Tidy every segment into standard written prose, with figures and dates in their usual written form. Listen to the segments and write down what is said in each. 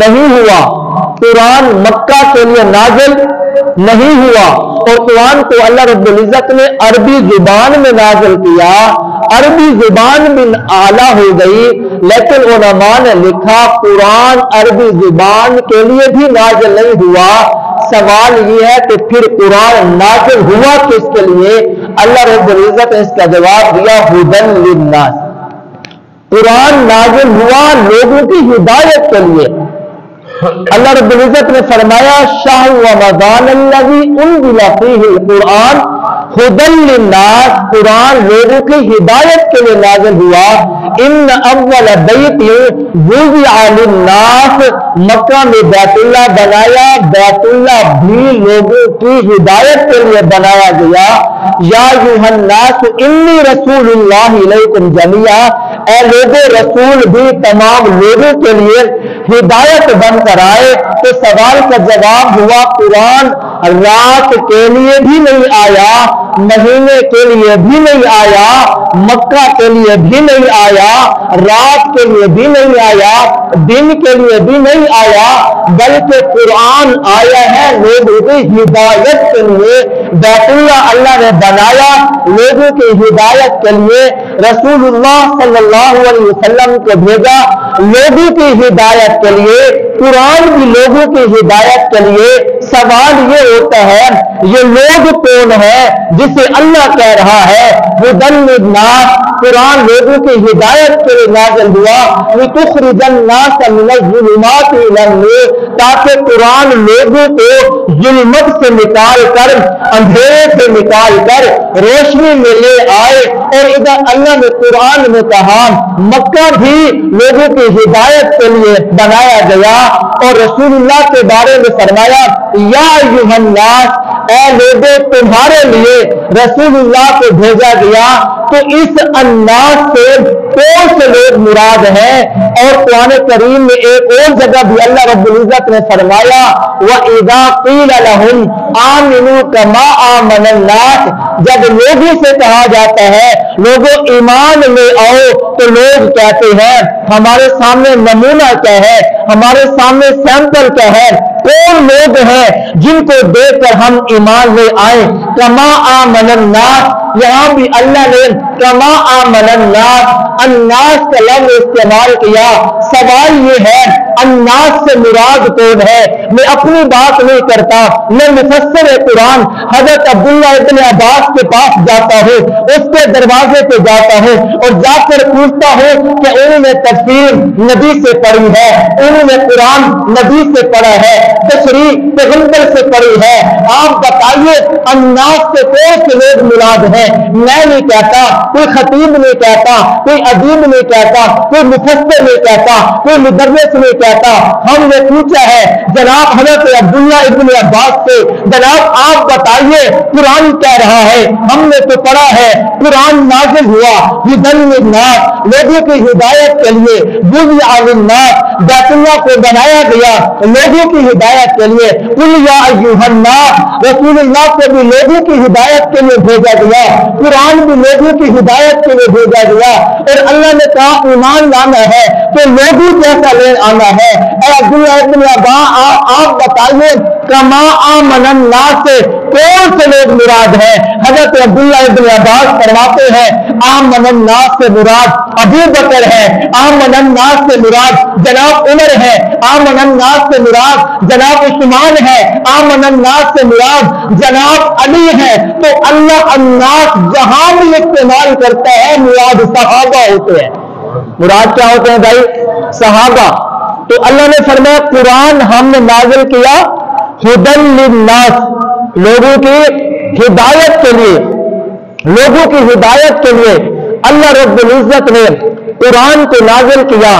نہیں ہوا، قرآن مکہ کے لیے نازل نہیں ہوا، اور قرآن کو اللہ رب العزت نے عربی زبان میں نازل کیا، عربی زبان بھی اعلیٰ ہو گئی، لیکن علماء نے لکھا قرآن عربی زبان کے لیے بھی نازل نہیں ہوا۔ سوال یہ ہے کہ پھر قرآن نازل ہوا کس کے لیے؟ اللہ رب العزت نے اس کا جواب دیا ھدی للناس، قرآن نازل ہوا لوگوں کی ہدایت کے لیے۔ اللہ رب العزت نے فرمایا شہر رمضان الذی انزل فیہ القرآن ھدی للناس، قرآن لوگوں کی ہدایت کے لیے نازل ہوا۔ ان اول بیت وضع للناس، مکہ میں بیت اللہ بنایا، بیت اللہ بھی لوگوں کی ہدایت کے لیے بنایا گیا۔ یا ایھا الناس انی رسول اللہ الیکم جمیعا، اے لوگوں رسول بھی تمام لوگوں کے لیے ہدایت بن کر آئے۔ تو سوال کا جواب ہوا قرآن رات کے لیے بھی نہیں آیا، مہینے کے لیے بھی نہیں آیا، مکہ کے لیے بھی نہیں آیا، رات کے لیے بھی نہیں آیا، دن کے لیے بھی نہیں آیا، بلکہ قرآن آیا ہے لوگوں کی ہدایت کے لیے۔ بیت اللہ اللہ نے بنایا لوگوں کی ہدایت کے لیے، رسول اللہ صلی اللہ علیہ وسلم کو بھیجا لوگوں کی ہدایت کے لیے، قرآن بھی لوگوں کی ہدایت کے لیے۔ سوال یہ ہوتا ہے یہ لوگ کون ہے جسے اللہ کہہ رہا ہے ھدی للناس، قرآن لوگوں کی ہدایت کے لیے نازل ہوا، لتخرج الناس من الظلمات الى النور، تاکہ قرآن لوگوں کو ظلمت سے نکال کر، اندھیرے سے نکال کر روشنی میں لے آئے۔ اور ادھر اللہ نے قرآن میں کہا مکہ بھی لوگوں کی ہدایت کے لیے بنایا گیا، اور رسول اللہ کے بارے میں فرمایا یا ایھا الناس، اے لوگوں تمہارے لیے رسول اللہ کو بھیجا گیا۔ تو اس الناس سے کون سے لوگ مراد ہیں؟ اور قرآن کریم میں ایک اور جگہ بھی اللہ رب العزت نے فرمایا وَإِذَا قِيلَ لَهُمْ آمِنُوا كَمَا آمَنَ النَّاسُ، جب لوگوں سے کہا جاتا ہے لوگوں ایمان لے آؤ، تو لوگ کہتے ہیں ہمارے سامنے نمونہ کیا ہے، ہمارے سامنے سیمپل کیا ہے، کون لوگ ہیں جن کو دیکھ کر ہم ایمان لے آئیں؟ کما آمن الناس، یہاں بھی اللہ نے کما آمن الناس، الناس کا لفظ استعمال کیا۔ سوال یہ ہے الناس سے مراد کون ہے؟ میں اپنی بات نہیں کرتا، میں مفسر قرآن حضرت عبداللہ ابن عباس کے پاس جاتا ہوں، اس کے دروازے پہ جاتا ہوں اور جا کر پوچھتا ہوں کہ انہوں نے تفسیر نبی سے پڑھی ہے، انہوں نے قرآن نبی سے پڑھا ہے، تشریح پیغمبر سے پڑھی ہے، آپ بتائیے الناس سے کون سے لوگ مراد ہیں؟ میں نہیں کہتا، کوئی خطیب نہیں کہتا، کوئی ادیب نہیں کہتا، کوئی مفسر نہیں کہتا، کوئی مدرس نہیں کہتا، ہم نے پوچھا ہے جناب حضرت عبداللہ ابن عباس سے، جناب آپ بتائیے قرآن کہہ رہا ہے، ہم نے تو پڑھا ہے قرآن نازل ہوا ھدی للناس، لوگوں کی ہدایت کے لیے، وضع للناس، بیت اللہ کو بنایا گیا لوگوں کی ہدایت کے لیے، قل یا ایھا الناس، رسول اللہ کو بھی لوگوں کی ہدایت کے لیے بھیجا گیا، قرآن بھی لوگوں کی ہدایت کے لیے بھیجا گیا۔ اور اللہ نے کہا ایمان لانا ہے تو لوگوں جیسا لے آنا ہے۔ اے عبداللہ ابن عباس آپ بتائیے کما آمن الناس سے کون سے لوگ مراد ہیں؟ حضرت عبداللہ ابن عباس فرماتے ہیں آمن الناس سے مراد ابو بکر ہے، آمن الناس سے مراد جناب عمر ہے، آمن الناس سے مراد جناب عثمان ہے، آمن الناس سے مراد جناب علی ہے۔ تو اللہ الناس جہاں بھی استعمال کرتا ہے مراد صحابہ ہوتے ہیں۔ مراد کیا ہوتے ہیں بھائی؟ صحابہ۔ تو اللہ نے فرمایا قرآن ہم نے نازل کیا ھدی للناس، لوگوں کی ہدایت کے لیے، لوگوں کی ہدایت کے لیے اللہ رب العزت نے قرآن کو نازل کیا۔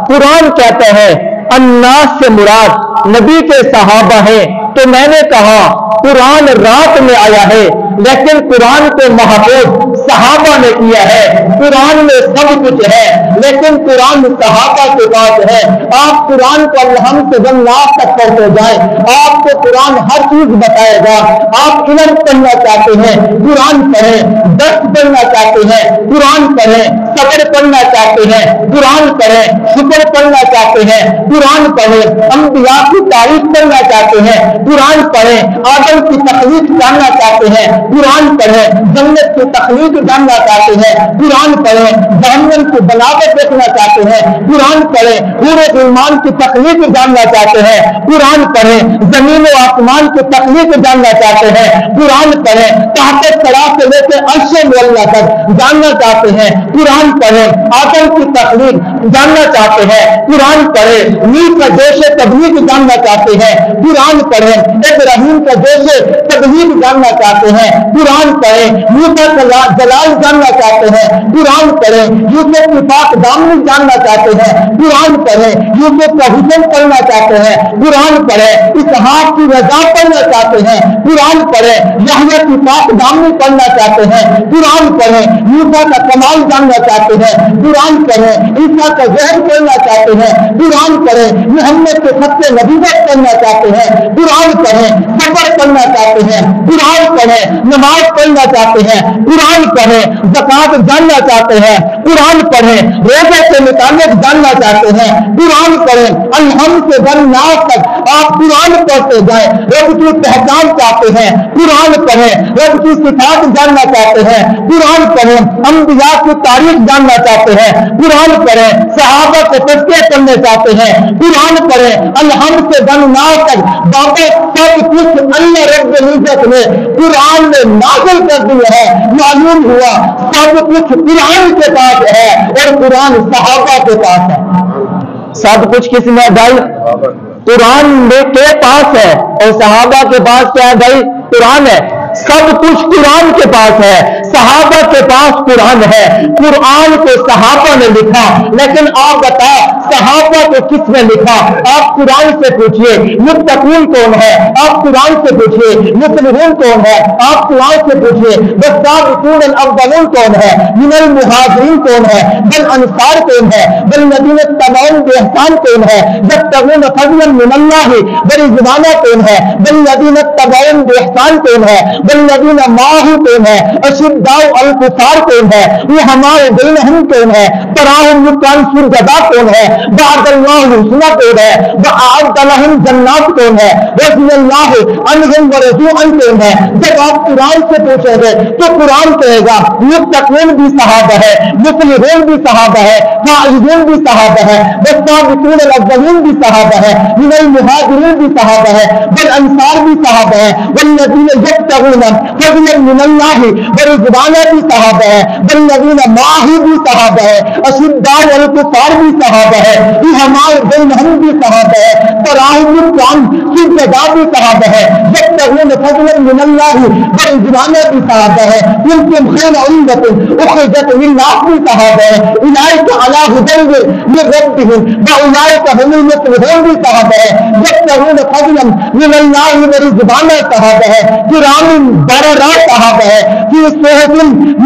قرآن کہتا ہے الناس سے مراد نبی کے صحابہ ہیں۔ تو میں نے کہا قرآن رات میں آیا ہے، لیکن قرآن کو محفوظ صحابہ نے کیا ہے. قرآن میں سب کچھ ہے لیکن قرآن صحابہ کے پاس ہے. آپ قرآن کو الحمد سے والناس تک پڑھتے جائیں, آپ کو قرآن ہر چیز بتائے گا. آپ علم پڑھنا چاہتے ہیں قرآن پڑھیں, درس پڑھنا چاہتے ہیں قرآن پڑھیں, صبر پڑھنا چاہتے ہیں قرآن پڑھیں, شکر پڑھنا چاہتے ہیں قرآن پڑھیں, انبیاء کی تاریخ پڑھنا چاہتے ہیں قرآن پڑھیں, آدم کی تخلیق جاننا چاہتے ہیں قرآن پڑھیں, جنت کی تخلیق جاننا چاہتے ہیں قرآن پڑھیں, جہنم کی بلاغت دیکھنا چاہتے ہیں قرآن پڑھیں, پورے ایمان کی تخلیق جاننا چاہتے ہیں قرآن پڑھیں, زمین و آسمان کی تخلیق جاننا چاہتے ہیں قرآن پڑھیں, تحت ثرا سے لے کے عرش معلیٰ تک جاننا چاہتے ہیں قرآن پڑھیں, آدم کی تخلیق جاننا چاہتے ہیں قرآن پڑھیں, نیل کا جوش تبلیغ جاننا چاہتے ہیں قرآن پڑھیں, ابراہیم کا جوش تبلیغ جاننا چاہتے ہیں قرآن پڑھیں, موسیٰ کا جلال جاننا چاہتے ہیں قرآن پڑھیں, یوسف کی پاک دامنی جاننا چاہتے ہیں قرآن پڑھیں, یوسف کا حسن پڑھنا چاہتے ہیں قرآن پڑھیں, اسحاق کی رضا پڑھنا چاہتے ہیں قرآن پڑھیں, یحییٰ کی پاک دامنی پڑھنا چاہتے ہیں قرآن پڑھیں, موسیٰ کا کمال جاننا چاہتے ہیں قرآن پڑھیں, عیسیٰ کا ظہر پڑھنا چاہتے ہیں قرآن پڑھیں, محمد کے خط نبوت پڑھنا چاہتے ہیں قرآن پڑھیں, صبر پڑھنا چاہتے ہیں قرآن پڑھیں, نماز پڑھنا چاہتے ہیں قرآن پڑھیں, زکات جاننا چاہتے ہیں قرآن پڑھیں, روزے کے متعلق جاننا چاہتے ہیں قرآن پڑھیں, الحمد سے والناس تک آپ قرآن پڑھتے جائیں. رب کی پہچان چاہتے ہیں قرآن پڑھیں, رب کی صفات جاننا چاہتے ہیں قرآن پڑھیں, انبیاء کی تاریخ جاننا چاہتے ہیں قرآن پڑھیں, صحابہ کو تذکرے کرنے چاہتے ہیں قرآن پڑھیں, الحمد سے والناس تک باتیں سب کچھ اللہ رب العزت نے قرآن میں نازل کر دیا ہے. معلوم ہوا سب کچھ قرآن کے پاس ہے اور قرآن صحابہ کے پاس ہے. سب کچھ کس میں بھائی قرآن کے پاس ہے اور صحابہ کے پاس کیا ہے بھائی قرآن ہے. سب کچھ قرآن کے پاس ہے, صحابہ کے پاس قرآن ہے. قرآن کو صحابہ نے لکھا لیکن آپ بتا صحابہ کو کس نے لکھا؟ آپ قرآن سے پوچھئے متقین کون ہے, آپ قرآن سے پوچھئے مسلمون کون ہے, آپ قرآن سے پوچھئے والسابقون الاولون کون ہے, من المہاجرین کون ہے, بل انصار کون ہے, بل الذین اتبعوہم بإحسان کون ہے, یبتغون فضلا من اللہ ورضوانا کون ہے, بل الذین اتبعوہم بإحسان کون ہے, بل الذین معہ کون ہے, اشداء الکفار کون ہے, یہ ہمارے بینہم کون ہے, تراہم رکعا سجدا کون ہے, وعد اللہ الحسنی کون ہے, وأعد لہم جنات کون ہے, رضی اللہ عنہم ورضوا عنہ کون ہے. جب آپ قرآن سے پوچھیں گے تو قرآن کہے گا متقین بھی صحابہ ہے, مسلمون بھی صحابہ ہے, فائزون بھی صحابہ ہے, والسابقون الاولون بھی صحابہ ہے, من المہاجرین بھی صحابہ ہے, والانصار بھی صحابہ ہے, والذین یبتغون فضلا من اللہ ورضوانا بھی صحابہ ہے, والذین معہ بھی صحابہ ہے, اشداء الکفار بھی صحابہ ہے, یہ ہمارے بینہم بھی صحابہ ہے, تراہم رکعا سجدا بھی صحابہ ہے, یبتغون فضلا من اللہ ورضوانا بھی صحابہ ہے, کنتم خیر امۃ اخرجت للناس بھی صحابہ ہے, اولئک علی ھدی من ربہم واولئک هم المفلحون بھی صحابہ ہے, یبتغون فضلا من اللہ ورضوانا صحابہ ہے, کرام بررہ صحابہ ہے, فی صحف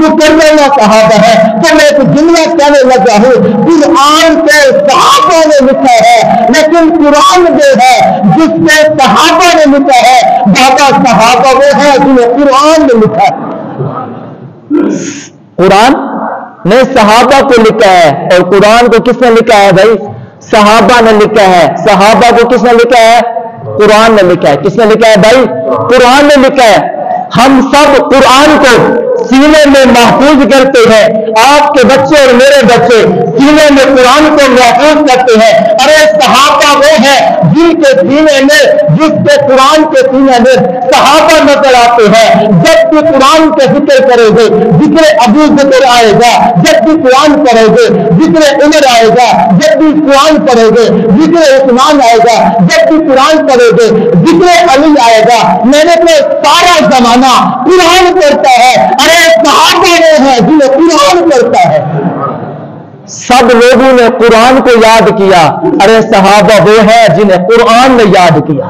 مکرمہ صحابہ ہے. تو میں ایک جملہ کہنے لگا ہوں قرآن سے صحابہ نے لکھا ہے لیکن قرآن جو ہے جس سے صحابہ نے لکھا ہے بابا صحابہ وہ ہے جنہیں قرآن نے لکھا ہے. قرآن نے صحابہ کو لکھا ہے اور قرآن کو کس نے لکھا ہے بھائی صحابہ نے لکھا ہے. صحابہ کو کس نے لکھا ہے قرآن نے لکھا ہے. کس نے لکھا ہے بھائی قرآن نے لکھا ہے. ہم سب قرآن کو سینے میں محفوظ کرتے ہیں, آپ کے بچے اور میرے بچے سینے میں قرآن کو محفوظ کرتے ہیں. ارے صحابہ وہ ہے جن کے سینے میں جس کے قرآن کے سینے میں صحابہ نظر آتے ہیں. جب بھی قرآن کے ذکر کرو گے ذکر ابو بکر آئے گا, جب بھی قرآن پڑھو گے ذکر عمر آئے گا, جب بھی قرآن پڑھو گے ذکر عثمان آئے گا, جب بھی قرآن پڑھو گے ذکر علی آئے گا. میں نے تو سارا زمانہ قرآن پڑھتا ہے. ارے صحابہ وہ ہے جنہیں قرآن پڑھتا ہے. سب لوگوں نے قرآن کو یاد کیا, ارے صحابہ وہ ہے جنہیں قرآن نے یاد کیا.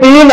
3